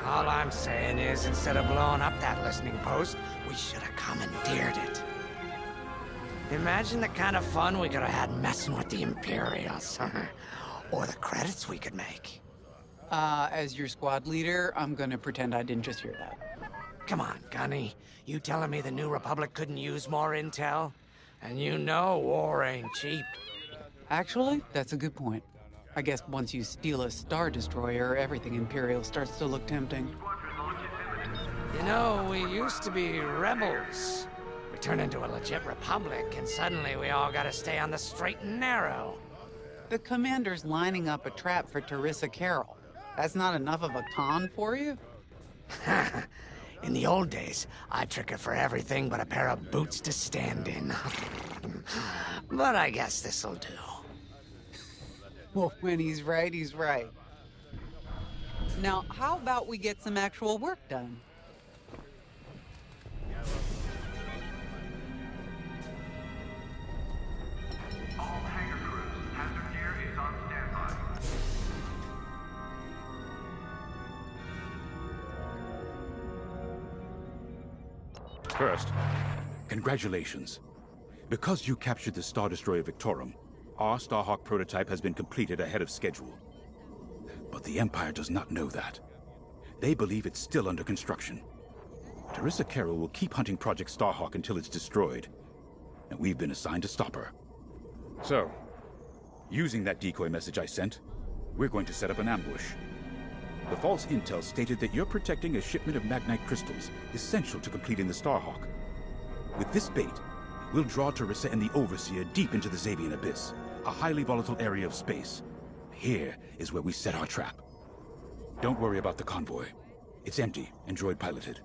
All I'm saying is, instead of blowing up that listening post, we should have commandeered it. Imagine the kind of fun we could have had messing with the Imperials. Or the credits we could make. As your squad leader, I'm gonna pretend I didn't just hear that. Come on, Gunny. You telling me the New Republic couldn't use more intel? And you know war ain't cheap. Actually, that's a good point. I guess once you steal a Star Destroyer, everything Imperial starts to look tempting. You know, we used to be rebels. We turned into a legit republic, and suddenly we all gotta stay on the straight and narrow. The commander's lining up a trap for Teresa Carroll. That's not enough of a con for you? In the old days, I'd trick her for everything but a pair of boots to stand in. But I guess this'll do. Well, when he's right, he's right. Now, how about we get some actual work done? All hangar crews, hazard gear is on standby. First, congratulations. Because you captured the Star Destroyer Victorum, our Starhawk prototype has been completed ahead of schedule. But the Empire does not know that. They believe it's still under construction. Teresa Carroll will keep hunting Project Starhawk until it's destroyed, and we've been assigned to stop her. So, using that decoy message I sent, we're going to set up an ambush. The false intel stated that you're protecting a shipment of Magnite crystals, essential to completing the Starhawk. With this bait, we'll draw Teresa and the Overseer deep into the Xavian Abyss, a highly volatile area of space. Here is where we set our trap. Don't worry about the convoy. It's empty and droid-piloted.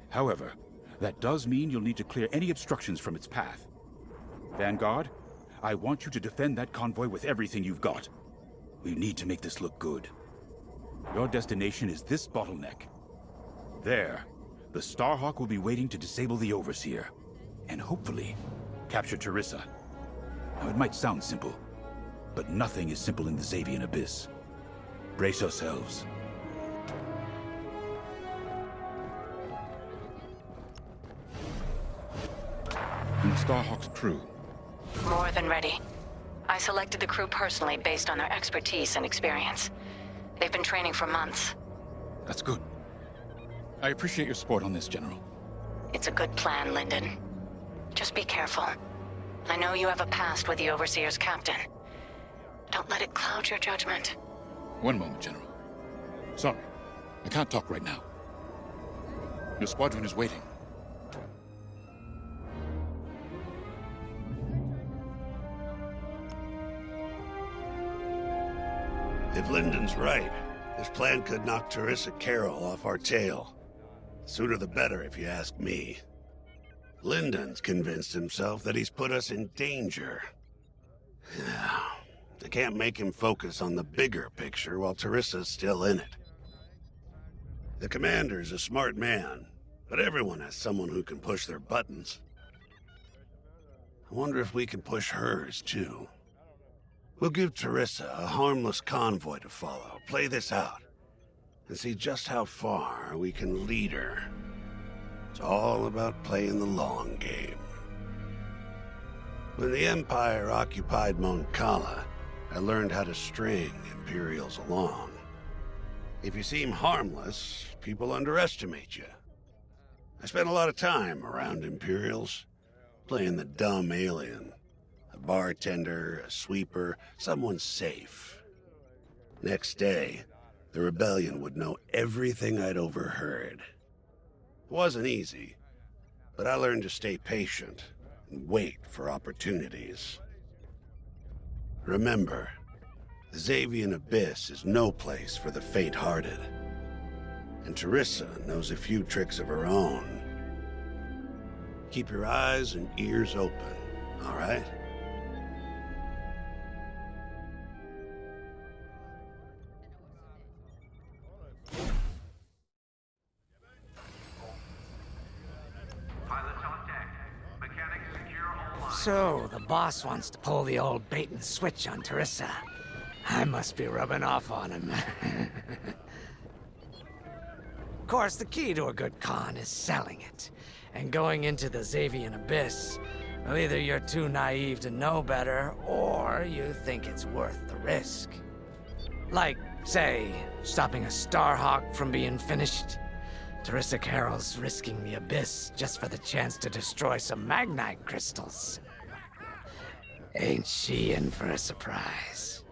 However, that does mean you'll need to clear any obstructions from its path. Vanguard, I want you to defend that convoy with everything you've got. We need to make this look good. Your destination is this bottleneck. There, the Starhawk will be waiting to disable the Overseer, and hopefully, capture Teresa. Now, it might sound simple, but nothing is simple in the Xavian Abyss. Brace yourselves. And the Starhawk's crew. More than ready. I selected the crew personally based on their expertise and experience. They've been training for months. That's good. I appreciate your support on this, General. It's a good plan, Lyndon. Just be careful. I know you have a past with the Overseer's captain. Don't let it cloud your judgment. One moment, General. Sorry, I can't talk right now. Your squadron is waiting. If Lyndon's right, this plan could knock Teresa Carroll off our tail. The sooner the better, if you ask me. Lyndon's convinced himself that he's put us in danger. I can't make him focus on the bigger picture while Teresa's still in it. The commander's a smart man, but everyone has someone who can push their buttons. I wonder if we can push hers, too. We'll give Teresa a harmless convoy to follow, play this out, and see just how far we can lead her. It's all about playing the long game. When the Empire occupied Mon Cala, I learned how to string Imperials along. If you seem harmless, people underestimate you. I spent a lot of time around Imperials, playing the dumb alien. A bartender, a sweeper, someone safe. Next day, the rebellion would know everything I'd overheard. It wasn't easy, but I learned to stay patient and wait for opportunities. Remember, the Xavian Abyss is no place for the faint-hearted. And Teresa knows a few tricks of her own. Keep your eyes and ears open, all right? Pilots on deck. Mechanics secure all lines. So, the boss wants to pull the old bait and switch on Teresa. I must be rubbing off on him. Of course, the key to a good con is selling it. And going into the Xavian Abyss, well, either you're too naive to know better, or you think it's worth the risk. Like, say, stopping a Starhawk from being finished. Teresa Carroll's risking the Abyss just for the chance to destroy some Magnite crystals. Ain't she in for a surprise?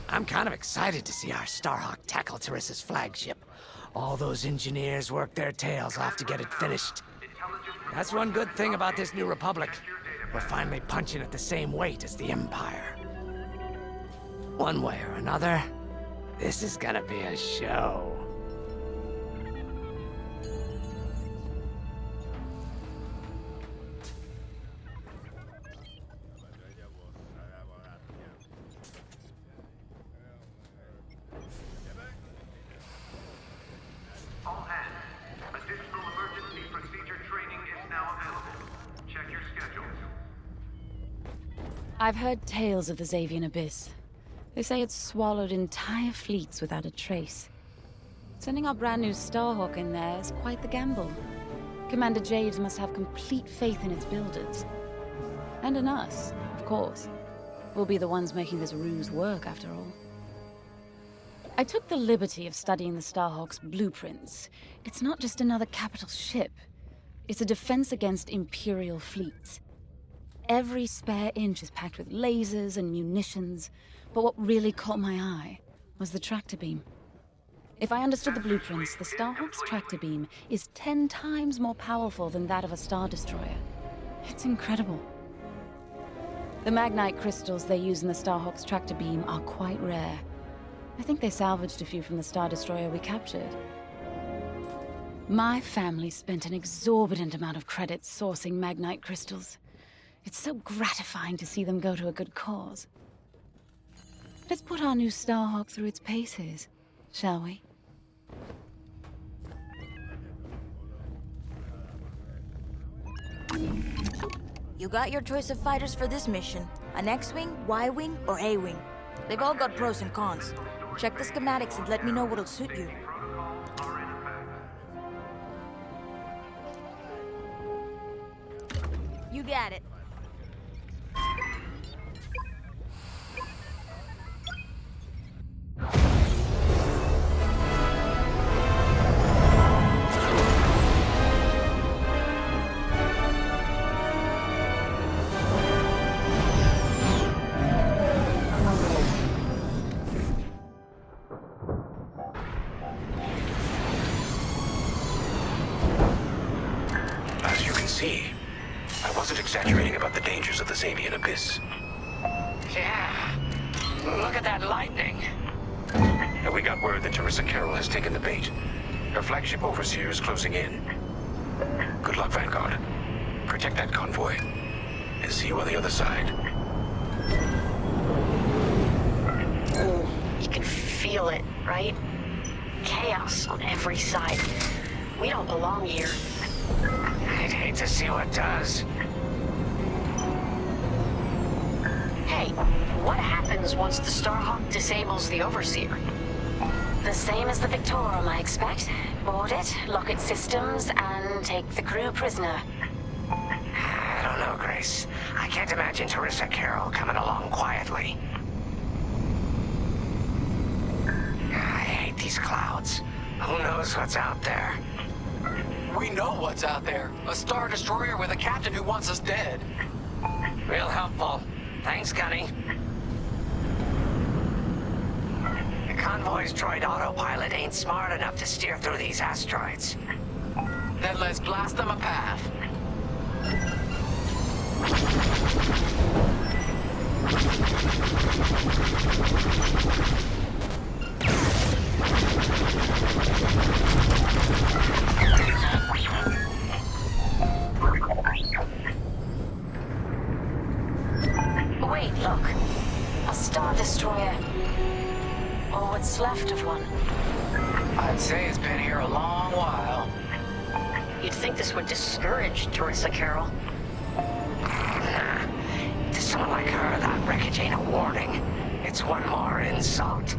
I'm kind of excited to see our Starhawk tackle Teresa's flagship. All those engineers work their tails off to get it finished. That's one good thing about this new Republic. We're finally punching at the same weight as the Empire. One way or another, this is gonna be a show. All hands, additional emergency procedure training is now available. Check your schedules. I've heard tales of the Xavian Abyss. They say it's swallowed entire fleets without a trace. Sending our brand new Starhawk in there is quite the gamble. Commander Jades must have complete faith in its builders. And in us, of course. We'll be the ones making this ruse work, after all. I took the liberty of studying the Starhawk's blueprints. It's not just another capital ship. It's a defense against Imperial fleets. Every spare inch is packed with lasers and munitions, but what really caught my eye was the tractor beam. If I understood the blueprints, the Starhawk's tractor beam is 10 times more powerful than that of a Star Destroyer. It's incredible. The Magnite crystals they use in the Starhawk's tractor beam are quite rare. I think they salvaged a few from the Star Destroyer we captured. My family spent an exorbitant amount of credits sourcing Magnite crystals. It's so gratifying to see them go to a good cause. Let's put our new Starhawk through its paces, shall we? You got your choice of fighters for this mission. An X-Wing, Y-Wing, or A-Wing. They've all got pros and cons. Check the schematics and let me know what'll suit you. You got it. As you can see, I wasn't exaggerating about the dangers of the Xavian Abyss. Yeah. Look at that lightning. And we got word that Teresa Carroll has taken the bait. Her flagship Overseer is closing in. Good luck, Vanguard. Protect that convoy. And see you on the other side. Ooh, you can feel it, right? Chaos on every side. We don't belong here. I'd hate to see what does. Hey, what happens once the Starhawk disables the Overseer? The same as the Victorum, I expect. Board it, lock its systems, and take the crew prisoner. I don't know, Grace. I can't imagine Teresa Carroll coming along quietly. I hate these clouds. Who knows what's out there? We know what's out there. A Star Destroyer with a captain who wants us dead. Real helpful. Thanks, Gunny. The convoy's droid autopilot ain't smart enough to steer through these asteroids. Then let's blast them a path. Wait, look. A Star Destroyer. Or what's left of one. I'd say it's been here a long while. You'd think this would discourage Teresa Carroll. To someone like her, that wreckage ain't a warning. It's one more insult.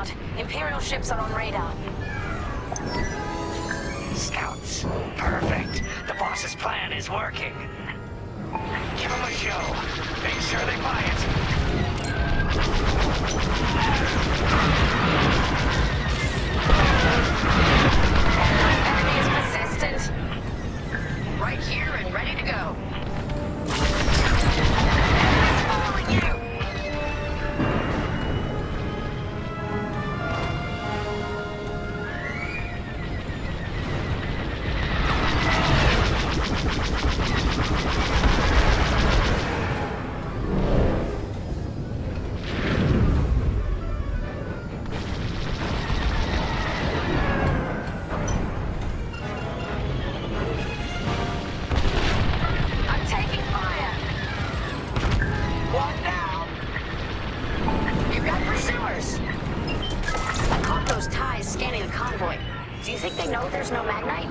Vanguard. Imperial ships are on radar. Scouts. Perfect. The boss's plan is working. Give them a show. Make sure they buy it. Enemy is persistent. Right here and ready to go. Enemy's following you. I'm taking fire. One down. You've got pursuers. I caught those ties scanning the convoy. Do you think they know there's no Magnite?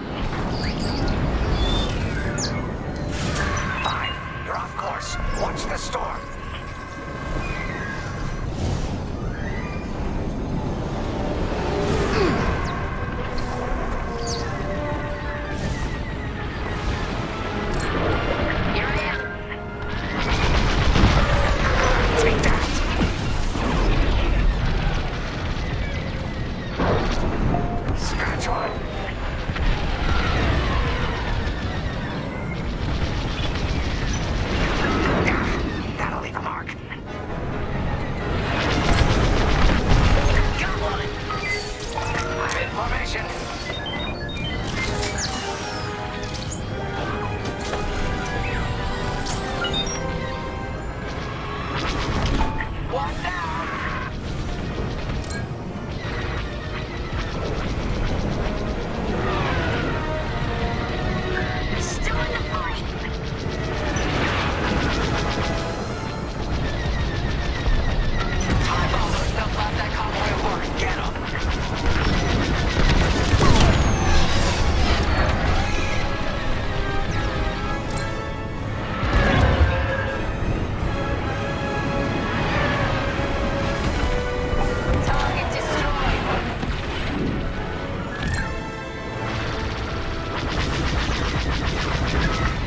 Fine. You're off course. Watch the storm. Here I am. Take that. Scratch one. That'll leave a mark. Got one. I'm in formation. One down. Still in the fight. Time bomb those stuff off that convoy apart. Get him. Target destroyed.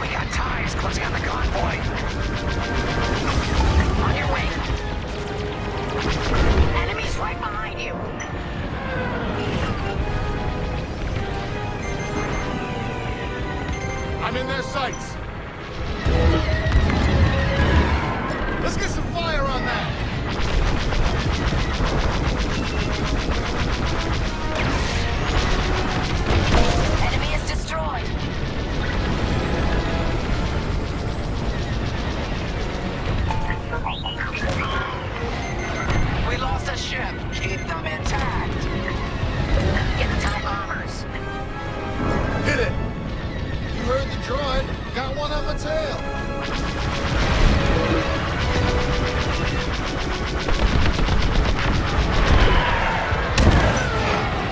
We got ties closing on the convoy. On your way. Enemies right behind you. I'm in their sights. Let's get some fire on that. Enemy is destroyed. We lost a ship. Keep them intact. Get the TIE bombers. Hit it. You heard the droid. Got one on the tail.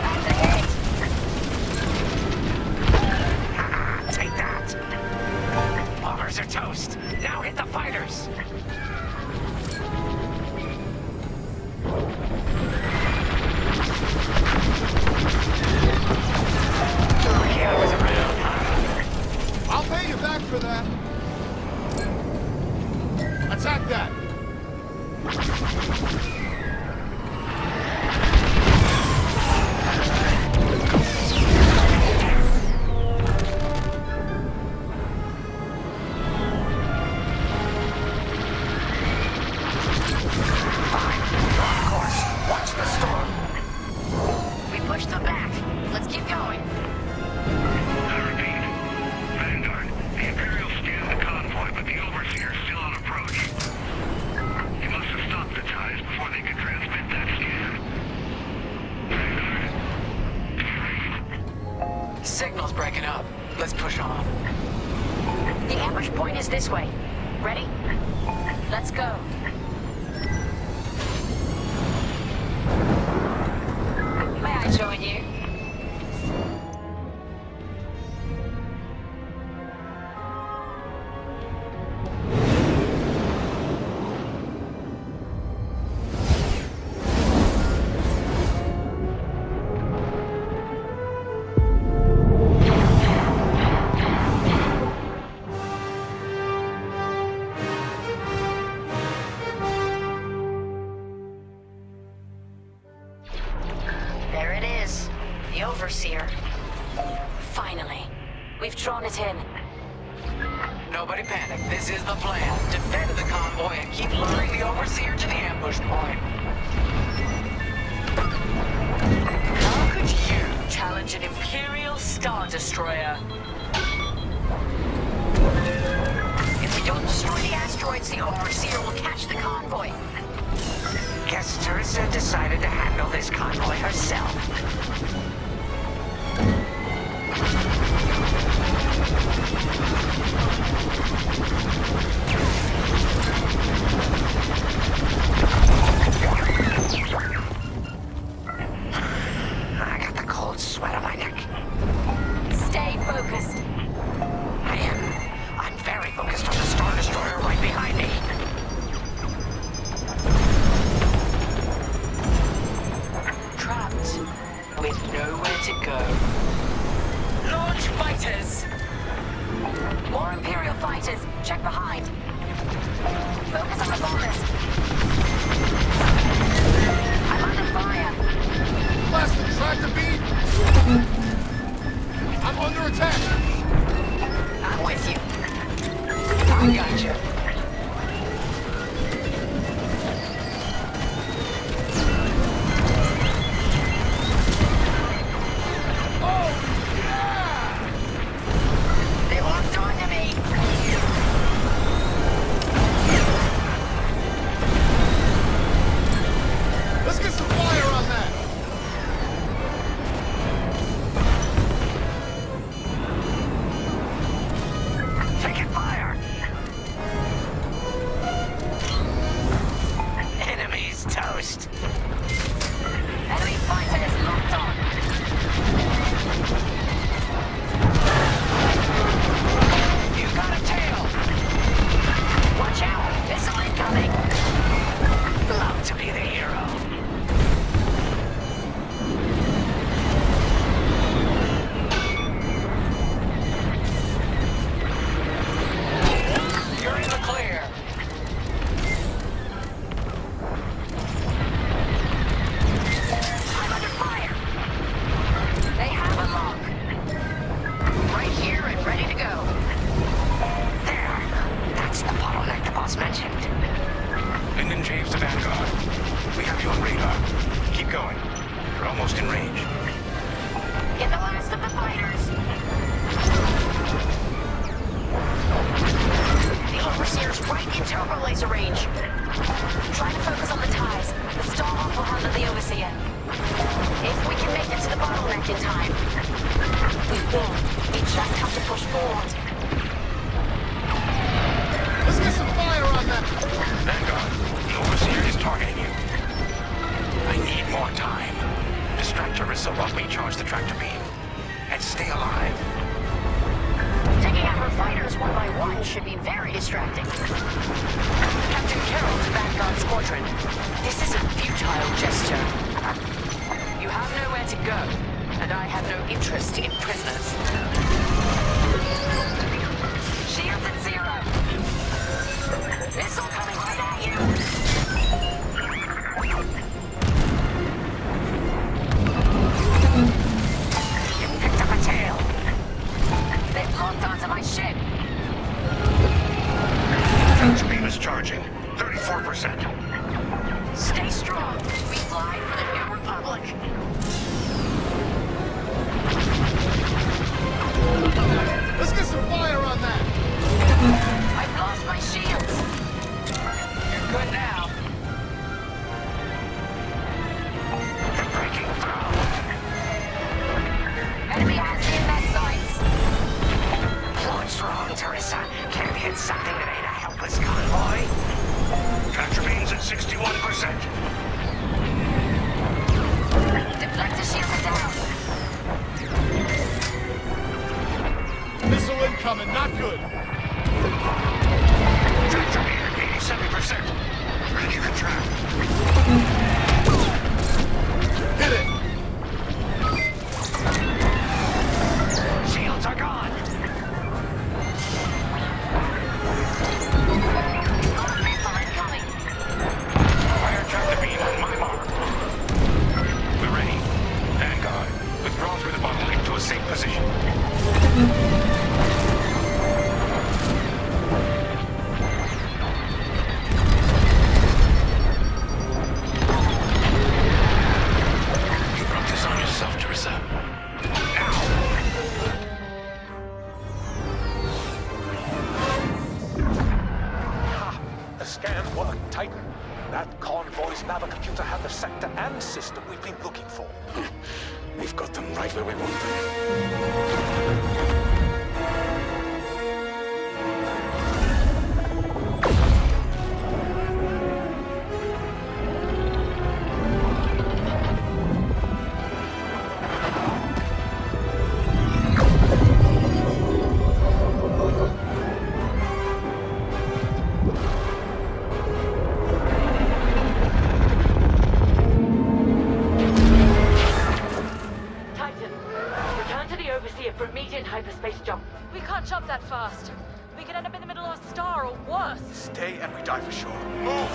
That's a hit. Take that. Bombers are toast. Now hit the fighters. Lucky I was around, huh? I'll pay you back for that. Attack that. Of course. Watch the storm. We pushed them back. Let's keep going. I repeat. Vanguard, the Imperial scanned the convoy, but the Overseer's still on approach. You must have stopped the ties before they could transmit that scan. Vanguard. Signal's breaking up. Let's push on. The ambush point is this way. Ready? Let's go. May I join you? drawn it in. Nobody panic. This is the plan. Defend the convoy and keep luring the Overseer to the ambush point. How could you challenge an Imperial Star Destroyer? If we don't destroy the asteroids, the Overseer will catch the convoy. Guess Teresa decided to handle this convoy herself. I got the cold sweat on my neck. Stay focused. I'm very focused on the Star Destroyer right behind me. Trapped with nowhere to go. Launch fighters! More Imperial fighters. Check behind. Focus on the bombers. I'm under fire. Blast the tractor beam! I'm under attack! I'm with you. I got you. They locked onto me. Let's get some fire on that! Taking fire. Enemies toast. Enemy fighters locked on. You got a tail. Watch out. Missile incoming. Love to be the hero. You're in the clear. I'm under fire. They have a lock. Right here and ready to go. There. That's the bottleneck the boss mentioned. Lyndon James to Vanguard. We have you on radar. Keep going. You're almost in range. Get the last of the fighters. The Overseer's right in turbo laser range. Try to focus on the ties. The Starhawk will handle the Overseer. If we can make it to the bottleneck in time. We will. We just have to push forward. Let's get some fire on that! Vanguard, the Overseer is targeting you. I need more time. Distract Teresa while we charge the tractor beam. And stay alive. Taking out her fighters one by one should be very distracting. Captain Carroll to Vanguard Squadron. This is a futile gesture. You have nowhere to go, and I have no interest in prisoners. Shields at zero. Missile coming right at you. You picked up a tail. They've locked onto my ship. Tractor beam is charging. 34%. Stay strong. We fly for the New Republic. Let's get some fire on that! I've lost my shields. You're good now. They're breaking through. Enemy has me in their sights. What's wrong, Teresa? Can't hit something that ain't a helpless convoy. Tractor beam's at 61%. Deflector shield is down. Missile incoming, not good! Tractor beam at 87%. Ready to contract. Hit it! Shields are gone. Missile incoming. Fire tractor beam on my mark. We're ready. Vanguard, withdraw through the bottleneck to a safe position. Titan. That convoy's navicomputer had the sector and system we've been looking for. We've got them right where we want them. We can't jump that fast. We could end up in the middle of a star or worse. Stay and we die for sure. Move!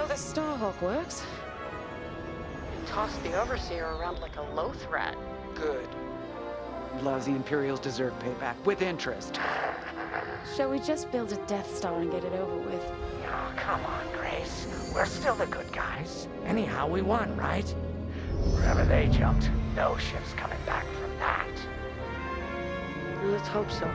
The Starhawk works. Toss the Overseer around like a loath rat. Good. Lousy Imperials deserve payback, with interest. Shall we just build a Death Star and get it over with? Oh, come on, Grace. We're still the good guys. Anyhow, we won, right? Wherever they jumped, no ship's coming back from that. Let's hope so.